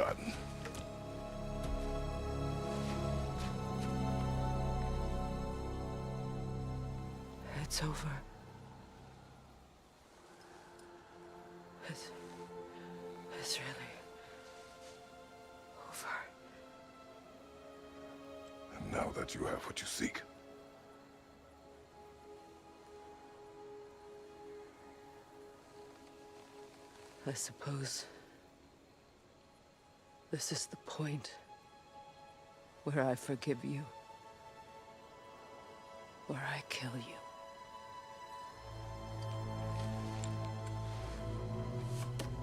done. It's over. It's really over. And now that you have what you seek, I suppose this is the point where I forgive you, where I kill you.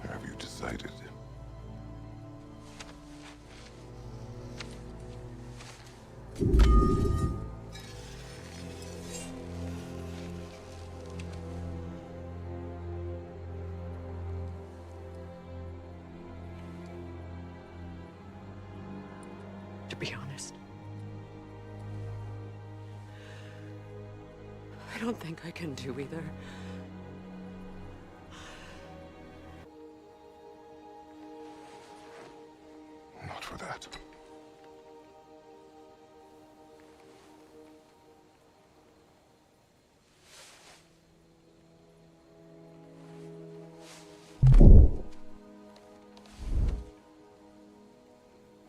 have you decided? To be honest, I don't think I can do either. Not for that.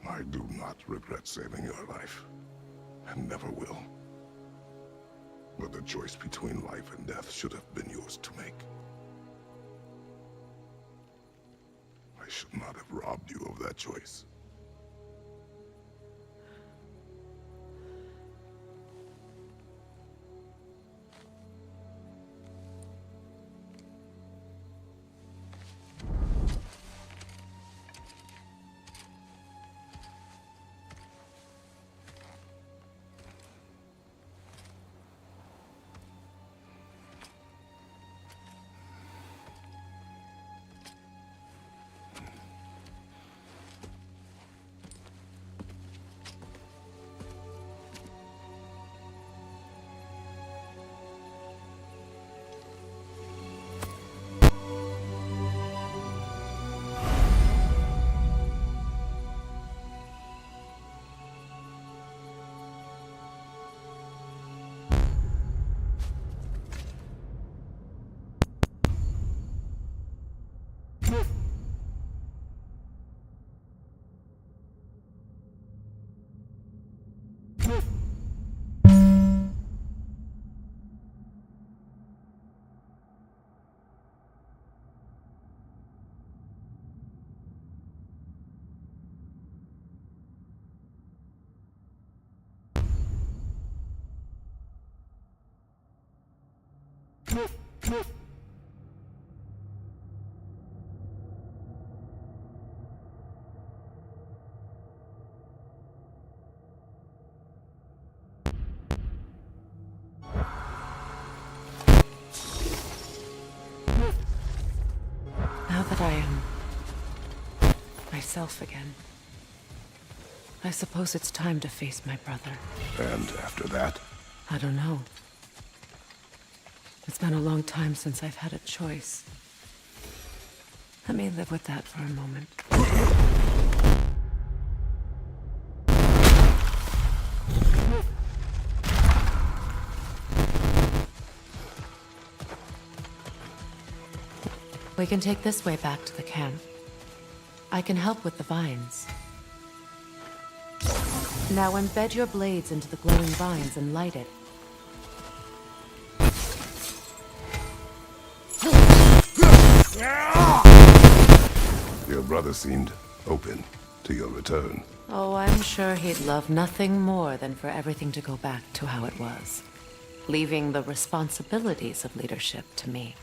I do not regret saving your life, and never will. But the choice between life and death should have been yours to make. I should not have robbed you of that choice. Now that I am myself again, I suppose it's time to face my brother. And after that? I don't know. It's been a long time since I've had a choice. Let me live with that for a moment. We can take this way back to the camp. I can help with the vines. Now embed your blades into the glowing vines and light it. Your brother seemed open to your return. Oh, I'm sure he'd love nothing more than for everything to go back to how it was, leaving the responsibilities of leadership to me.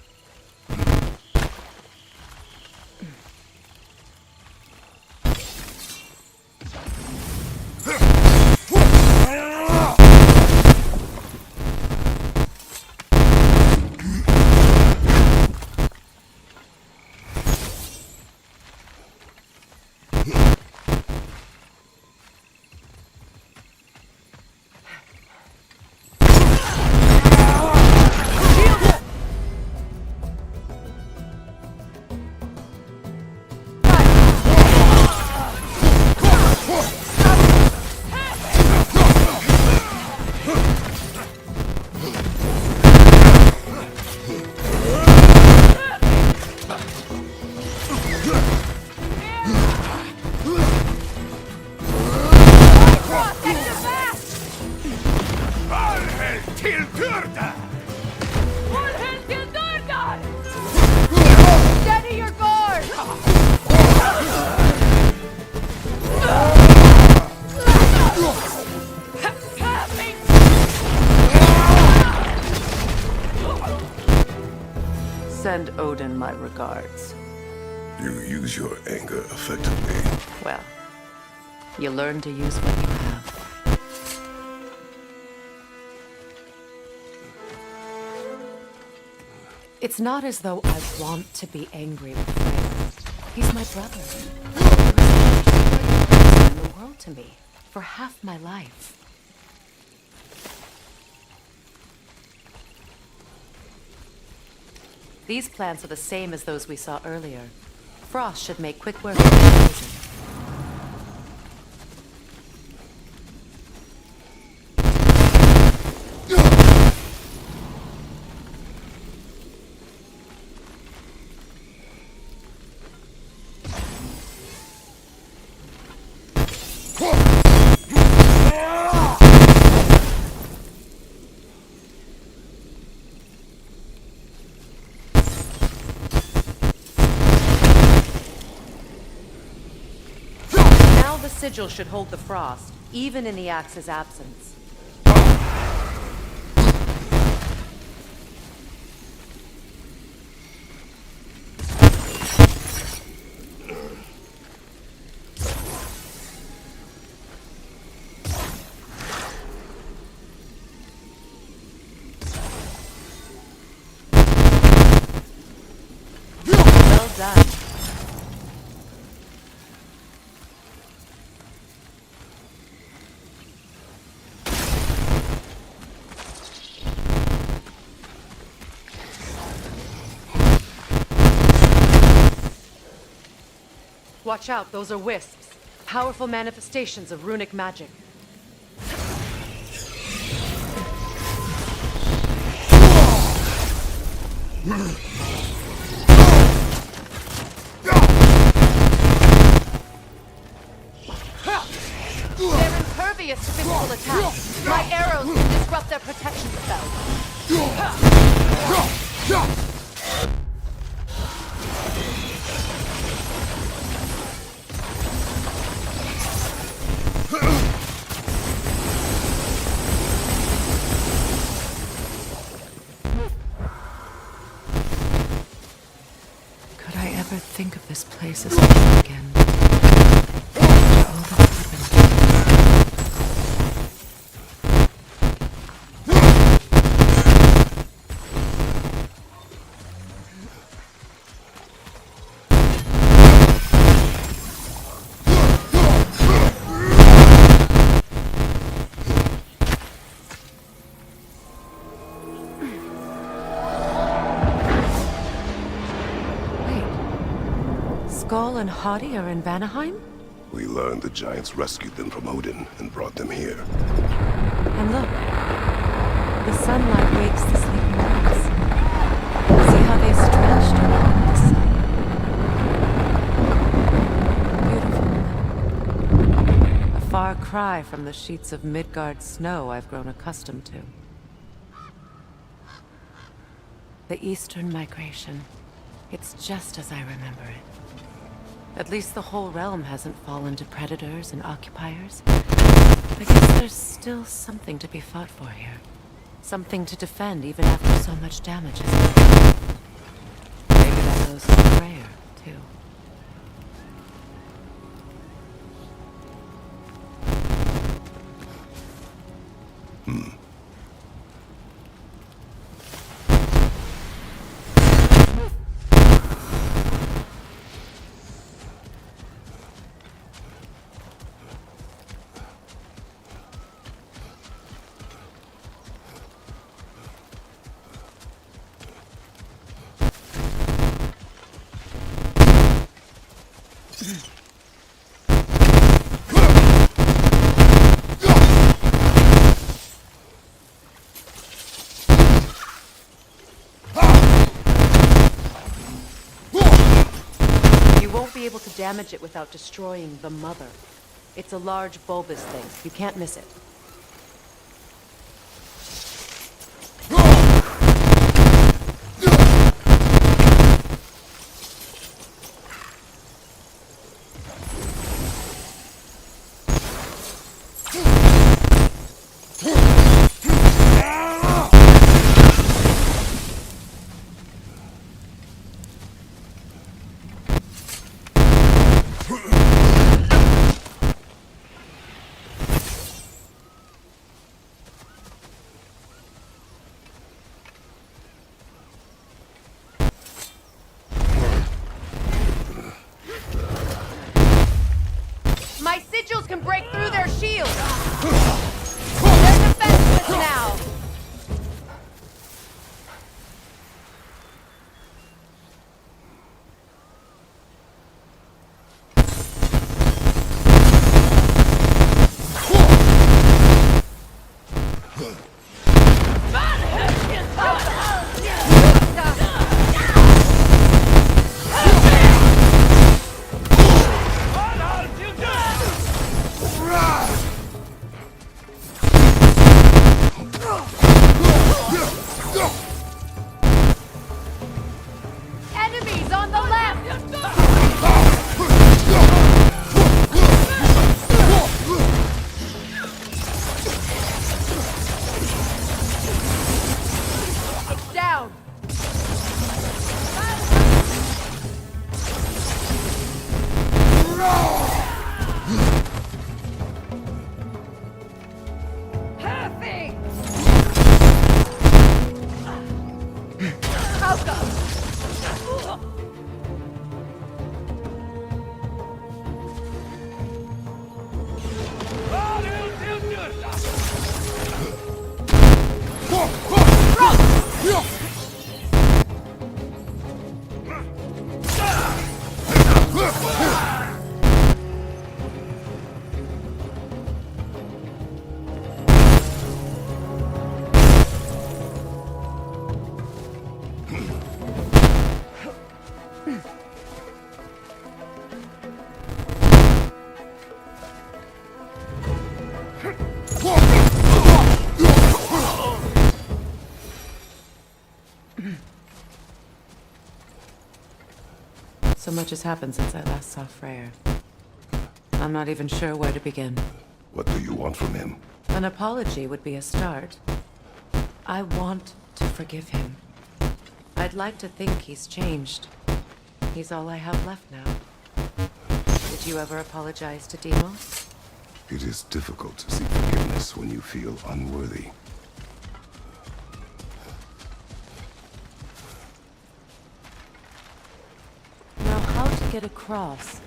Send Odin my regards. You use your anger effectively. Well, you learn to use what you have. It's not as though I want to be angry with Freyr. He's my brother. He meant the world to me for half my life. These plants are the same as those we saw earlier. Frost should make quick work of the illusion. The sigil should hold the frost, even in the axe's absence. Well done. Watch out, those are wisps. Powerful manifestations of runic magic. They're impervious to physical attacks. My arrows can disrupt their protection spell. Think of this place as home again. All that's happened. Skull and Hadi are in Vanaheim? We learned the giants rescued them from Odin and brought them here. And look, the sunlight wakes the sleeping rocks. See how they stretched around the sun? Beautiful. A far cry from the sheets of Midgard snow I've grown accustomed to. The Eastern Migration. It's just as I remember it. At least the whole realm hasn't fallen to predators and occupiers. I guess there's still something to be fought for here. Something to defend even after so much damage has been done. Maybe that goes for Freyr, too. Be able to damage it without destroying the mother. It's a large bulbous thing. You can't miss it. sigils can break through their shields! They're defenseless now! Enemies on the left! Down! So much has happened since I last saw Freyr. I'm not even sure where to begin. What do you want from him? An apology would be a start. I want to forgive him. I'd like to think he's changed. He's all I have left now. Did you ever apologize to Demos? It is difficult to seek forgiveness when you feel unworthy. Now, how to get across?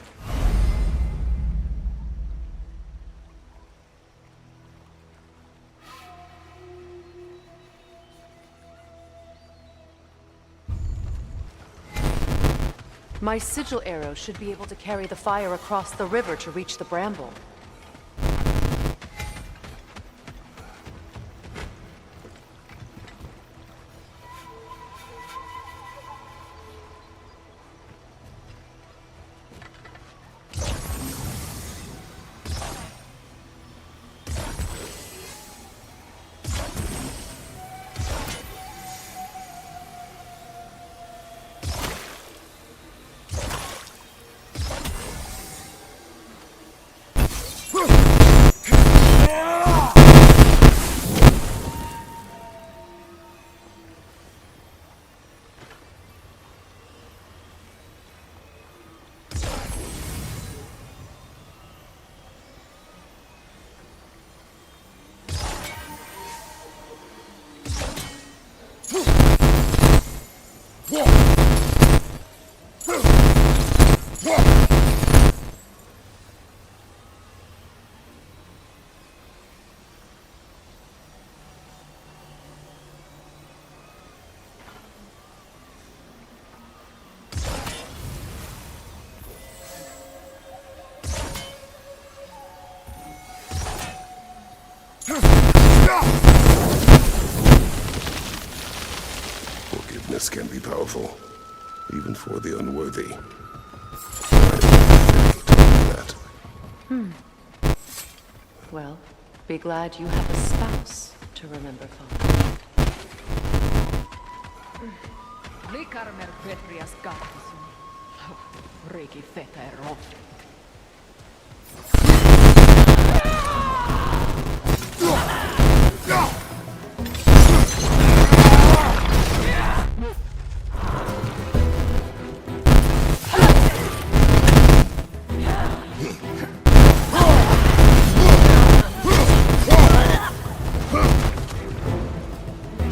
My sigil arrow should be able to carry the fire across the river to reach the bramble. Forgiveness can be powerful, even for the unworthy. Well, be glad you have a spouse to remember fondly. Likarmer Petrias Gartisum. Riki Fetero.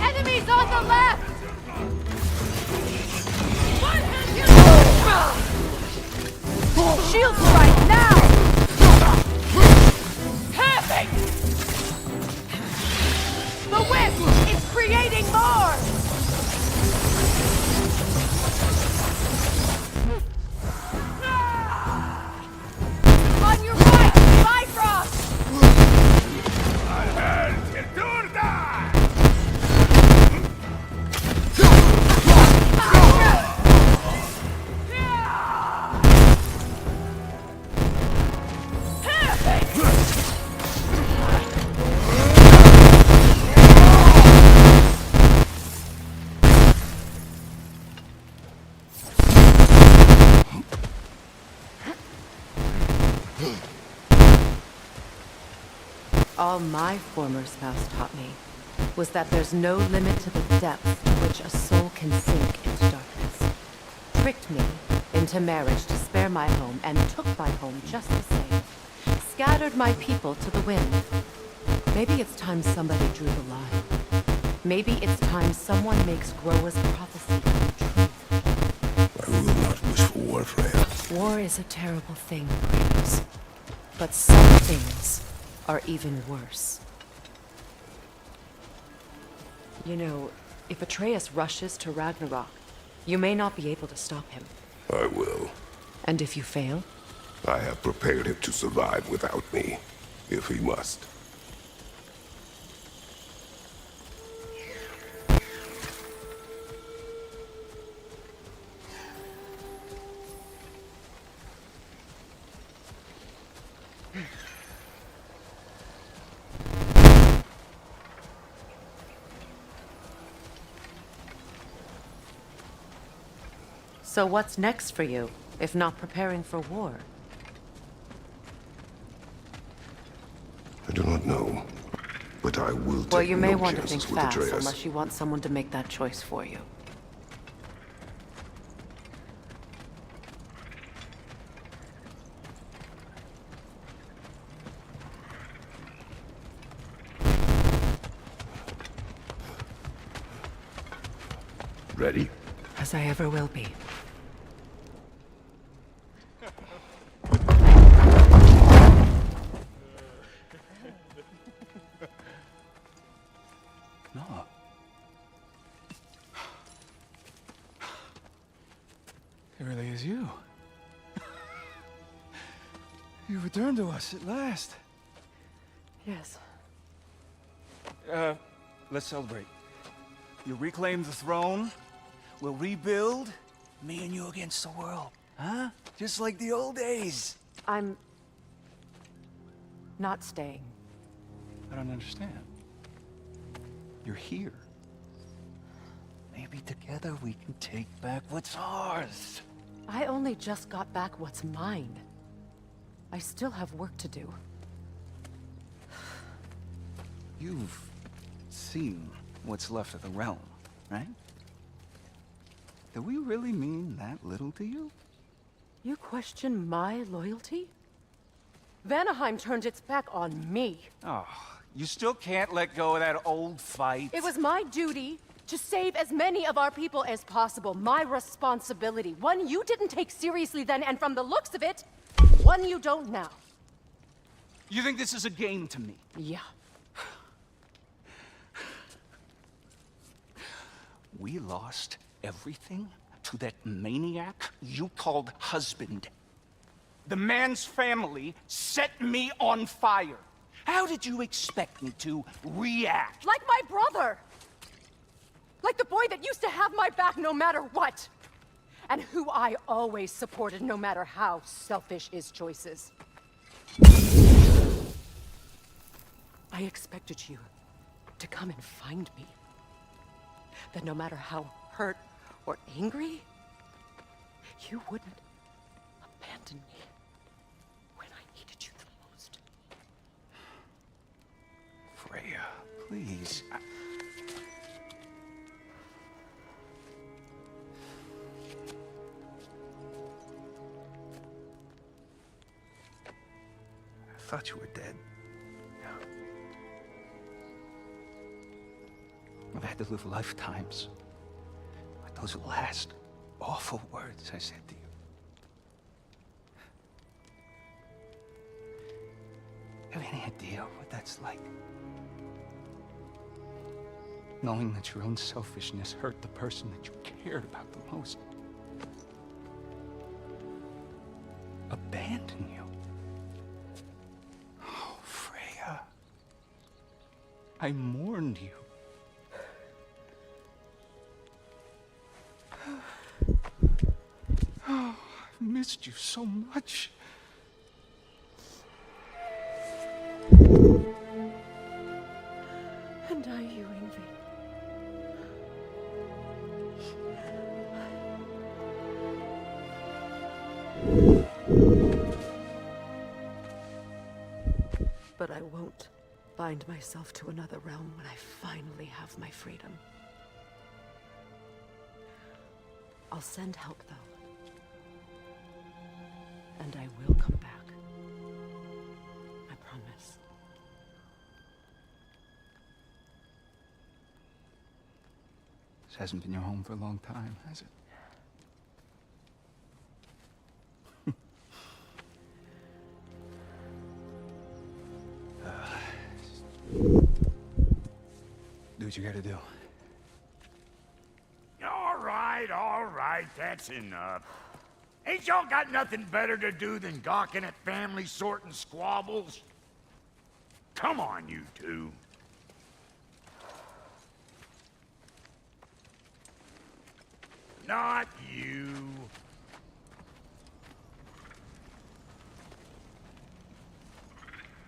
Enemies on the left! Shields All my former spouse taught me was that there's no limit to the depth to which a soul can sink into darkness. Tricked me into marriage to spare my home and took my home just the same. Scattered my people to the wind. Maybe it's time somebody drew the line. Maybe it's time someone makes Groa's prophecy come true. I will not wish for war, Freya. War is a terrible thing, Kratos. But some things are even worse. You know, if Atreus rushes to Ragnarok, you may not be able to stop him. I will. And if you fail? I have prepared him to survive without me, if he must. So what's next for you, if not preparing for war? I do not know, but I will take Well, you may no want to chances think with fast, Atreus. unless you want someone to make that choice for you. Ready? As I ever will be. No. It really is you. You returned to us at last. Yes. Let's celebrate. You reclaim the throne. We'll rebuild. Me and you against the world. Huh? Just like the old days. I'm... not staying. I don't understand. You're here. Maybe together we can take back what's ours. I only just got back what's mine. I still have work to do. You've seen what's left of the realm, right? Do we really mean that little to you? You question my loyalty? Vanaheim turned its back on me. Oh, you still can't let go of that old fight? It was my duty to save as many of our people as possible. My responsibility. One you didn't take seriously then, and from the looks of it, one you don't now. You think this is a game to me? Yeah. We lost everything to that maniac you called husband. The man's family set me on fire. How did you expect me to react? Like my brother! Like the boy that used to have my back no matter what! And who I always supported no matter how selfish his choices. I expected you to come and find me. That no matter how hurt or angry, you wouldn't abandon me when I needed you the most. Freya, please. I thought you were dead. I've had to live lifetimes with those last awful words I said to you. Have any idea what that's like? Knowing that your own selfishness hurt the person that you cared about the most. Abandon you. Oh, Freya. I mourned you. Oh, I've missed you so much. And I you envy. But I won't bind myself to another realm when I finally have my freedom. I'll send help, though. And I will come back. I promise. This hasn't been your home for a long time, has it? Do what you gotta do. All right, that's enough. Ain't y'all got nothing better to do than gawking at family sorting squabbles? Come on, you two. Not you.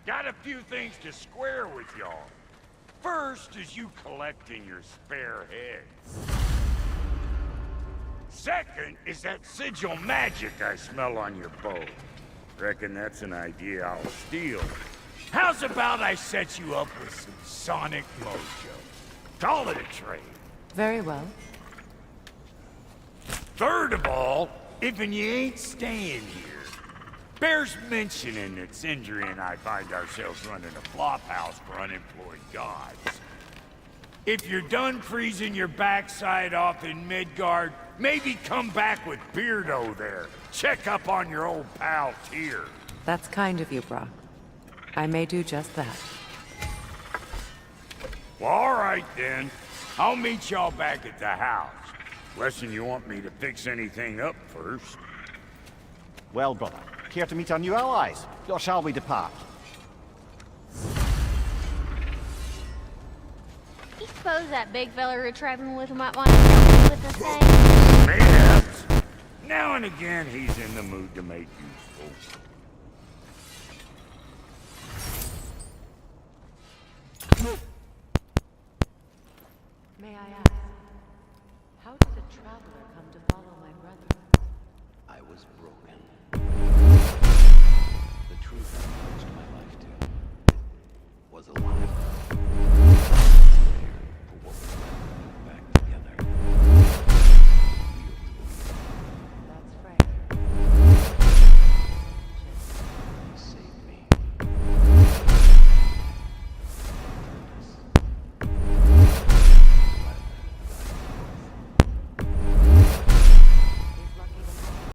Got a few things to square with y'all. First is you collecting your spare heads. Second is that sigil magic I smell on your bow. Reckon that's an idea I'll steal. How's about I set you up with some sonic mojo? Call it a trade. Very well. Third of all, if you ain't staying here, bears mentioning that Sindri and I find ourselves running a flop house for unemployed gods. If you're done freezing your backside off in Midgard, maybe come back with Beardo there. Check up on your old pal Tyr. That's kind of you, Brock. I may do just that. Well, all right then. I'll meet y'all back at the house. Lesson you want me to fix anything up first? Well, brother, care to meet our new allies? Or shall we depart? I suppose that big fella we're traveling with might want to help me with the thing. Perhaps. Now and again, he's in the mood to make useful. May I ask, how did a traveler come to follow my brother? I was broken. The truth I lost my life to was alive.